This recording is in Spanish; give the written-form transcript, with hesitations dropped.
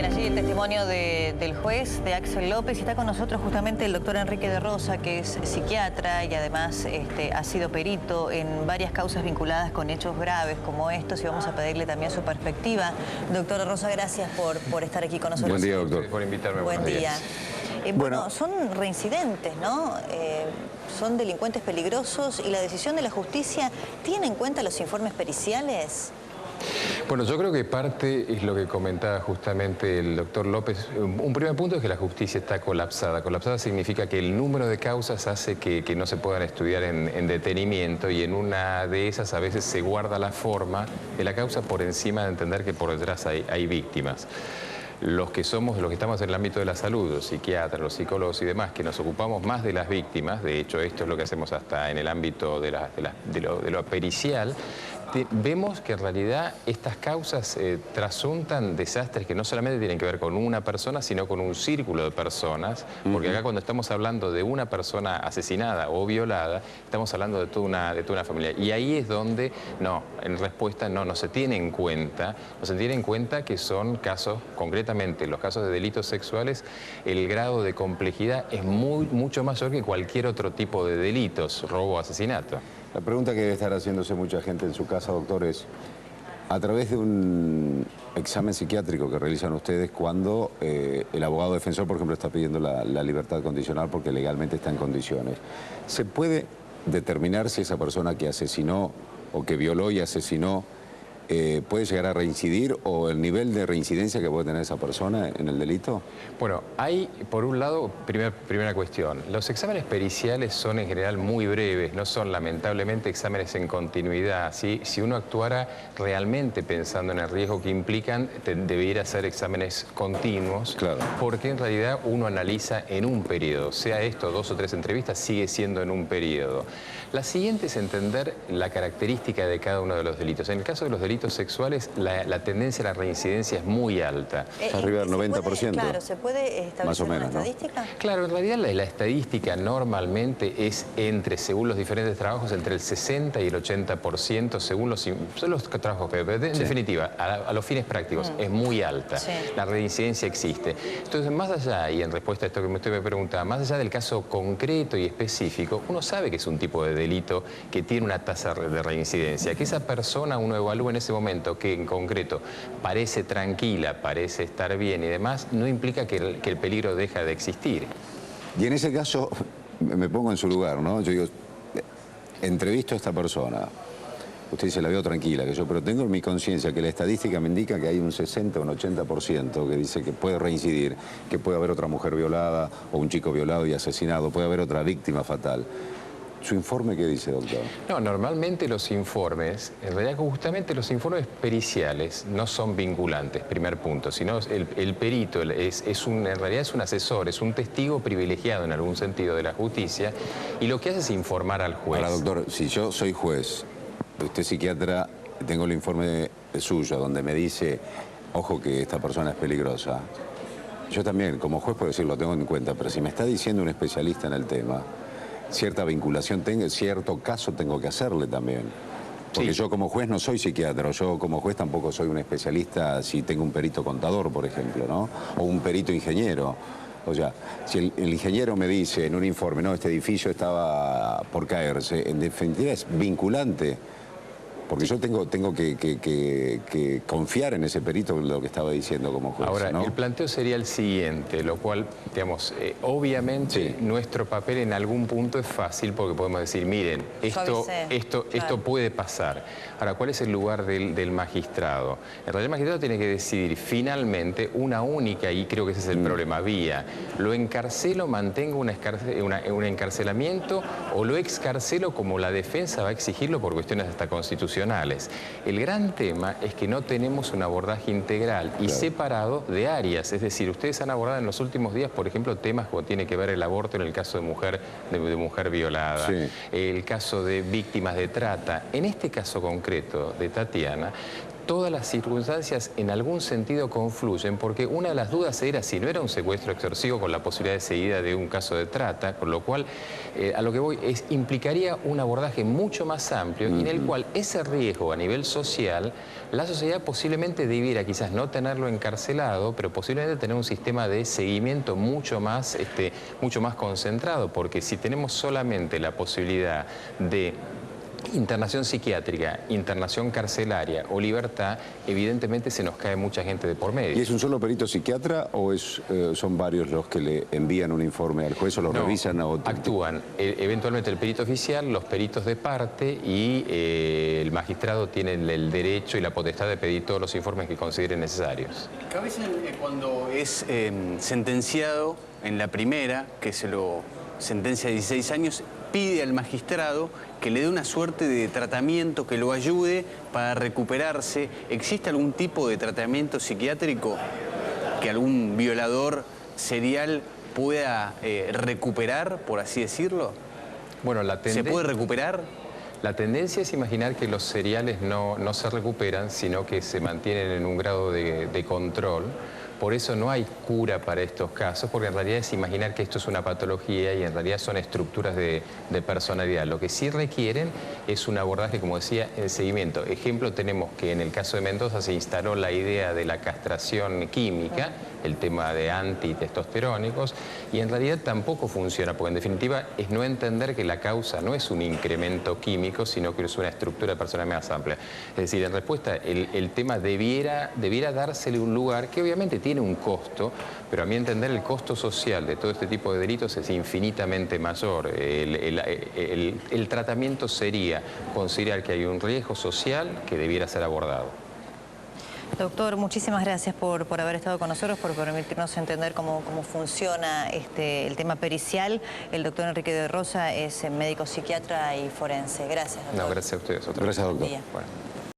Bien, allí el testimonio del juez, de Axel López, y está con nosotros justamente el doctor Enrique de Rosa, que es psiquiatra y además ha sido perito en varias causas vinculadas con hechos graves como estos, y vamos a pedirle también su perspectiva. Doctor de Rosa, gracias por estar aquí con nosotros. Buen día, doctor. Por invitarme. Buen día. Bueno, son reincidentes, ¿no? Son delincuentes peligrosos, y la decisión de la justicia tiene en cuenta los informes periciales. Bueno, yo creo que parte es lo que comentaba justamente el doctor López. Un primer punto es que la justicia está colapsada. Colapsada significa que el número de causas hace que no se puedan estudiar en detenimiento, y en una de esas a veces se guarda la forma de la causa por encima de entender que por detrás hay víctimas. Los que estamos en el ámbito de la salud, los psiquiatras, los psicólogos y demás, que nos ocupamos más de las víctimas, de hecho esto es lo que hacemos hasta en el ámbito de lo pericial, vemos que en realidad estas causas trasuntan desastres que no solamente tienen que ver con una persona, sino con un círculo de personas, porque acá cuando estamos hablando de una persona asesinada o violada, estamos hablando de toda una familia. Y ahí es donde, en respuesta no se tiene en cuenta, que son casos, concretamente los casos de delitos sexuales, el grado de complejidad es mucho mayor que cualquier otro tipo de delitos, robo o asesinato. La pregunta que debe estar haciéndose mucha gente en su casa, doctor, es: a través de un examen psiquiátrico que realizan ustedes cuando el abogado defensor, por ejemplo, está pidiendo la libertad condicional porque legalmente está en condiciones, ¿se puede determinar si esa persona que asesinó o que violó y asesinó puede llegar a reincidir, o el nivel de reincidencia que puede tener esa persona en el delito? Bueno, hay, por un lado, primera cuestión, los exámenes periciales son en general muy breves, no son lamentablemente exámenes en continuidad, ¿sí? Si uno actuara realmente pensando en el riesgo que implican, debería hacer exámenes continuos, claro, porque en realidad uno analiza en un periodo, sea esto 2 o 3 entrevistas, sigue siendo en un periodo. La siguiente es entender la característica de cada uno de los delitos. En el caso de los delitos sexuales, la tendencia a la reincidencia es muy alta. Arriba del 90%. Claro, ¿se puede establecer más o menos, una estadística? Claro, en realidad la estadística normalmente es según los diferentes trabajos, entre el 60 y el 80%, según son los trabajos que... En definitiva, a los fines prácticos, es muy alta. Sí. La reincidencia existe. Entonces, más allá, y en respuesta a esto que usted me preguntaba, más allá del caso concreto y específico, uno sabe que es un tipo de delito que tiene una tasa de reincidencia, que esa persona uno evalúa en ese momento que en concreto parece tranquila, parece estar bien y demás, no implica que el peligro deja de existir. Y en ese caso, me pongo en su lugar, ¿no? Yo digo, entrevisto a esta persona, usted dice, la veo tranquila, pero tengo en mi conciencia que la estadística me indica que hay un 60 o un 80% que dice que puede reincidir, que puede haber otra mujer violada o un chico violado y asesinado, puede haber otra víctima fatal. ¿Su informe qué dice, doctor? No, normalmente los informes, en realidad justamente los informes periciales no son vinculantes, primer punto, sino el perito en realidad es un asesor, es un testigo privilegiado en algún sentido de la justicia, y lo que hace es informar al juez. Ahora, doctor, si yo soy juez, usted psiquiatra, tengo el informe suyo donde me dice, ojo que esta persona es peligrosa, yo también como juez puedo decir, lo tengo en cuenta, pero si me está diciendo un especialista en el tema, cierta vinculación tengo, cierto caso tengo que hacerle también. Porque yo como juez no soy psiquiatra, yo como juez tampoco soy un especialista si tengo un perito contador, por ejemplo, ¿no? O un perito ingeniero. O sea, si el ingeniero me dice en un informe, no, este edificio estaba por caerse, en definitiva es vinculante. Porque yo tengo que confiar en ese perito, lo que estaba diciendo como juez. Ahora, ¿no? el planteo sería el siguiente, lo cual, digamos, obviamente nuestro papel en algún punto es fácil porque podemos decir, miren, esto puede pasar. Ahora, ¿cuál es el lugar del magistrado? En realidad el magistrado tiene que decidir finalmente una única, y creo que ese es el problema, vía. ¿Lo encarcelo, mantengo un encarcelamiento, o lo excarcelo como la defensa va a exigirlo por cuestiones hasta constitucionales? El gran tema es que no tenemos un abordaje integral y separado de áreas. Es decir, ustedes han abordado en los últimos días, por ejemplo, temas como tiene que ver el aborto en el caso de mujer violada, el caso de víctimas de trata. En este caso concreto de Tatiana, todas las circunstancias en algún sentido confluyen, porque una de las dudas era si no era un secuestro extorsivo con la posibilidad de seguida de un caso de trata, con lo cual a lo que voy es implicaría un abordaje mucho más amplio y en el cual ese riesgo a nivel social, la sociedad posiblemente debiera quizás no tenerlo encarcelado, pero posiblemente tener un sistema de seguimiento mucho más concentrado, porque si tenemos solamente la posibilidad de internación psiquiátrica, internación carcelaria o libertad, evidentemente se nos cae mucha gente de por medio. ¿Y es un solo perito psiquiatra o son varios los que le envían un informe al juez o lo revisan? Actúan eventualmente el perito oficial, los peritos de parte y el magistrado tiene el derecho y la potestad de pedir todos los informes que consideren necesarios. A veces cuando es sentenciado en la primera, que se lo sentencia a 16 años, pide al magistrado que le dé una suerte de tratamiento que lo ayude para recuperarse. ¿Existe algún tipo de tratamiento psiquiátrico que algún violador serial pueda recuperar, por así decirlo? Bueno, ¿Se puede recuperar? La tendencia es imaginar que los seriales no se recuperan, sino que se mantienen en un grado de control. Por eso no hay cura para estos casos, porque en realidad es imaginar que esto es una patología y en realidad son estructuras de personalidad. Lo que sí requieren es un abordaje, como decía, en seguimiento. Ejemplo, tenemos que en el caso de Mendoza se instaló la idea de la castración química, el tema de antitestosterónicos, y en realidad tampoco funciona, porque en definitiva es no entender que la causa no es un incremento químico, sino que es una estructura de personalidad más amplia. Es decir, en respuesta, el tema debiera dársele un lugar que obviamente tiene un costo, pero a mi entender el costo social de todo este tipo de delitos es infinitamente mayor. El tratamiento sería considerar que hay un riesgo social que debiera ser abordado. Doctor, muchísimas gracias por haber estado con nosotros, por permitirnos entender cómo funciona el tema pericial. El doctor Enrique de Rosa es médico psiquiatra y forense. Gracias, doctor. No, gracias a ustedes. Gracias, doctor. Bueno.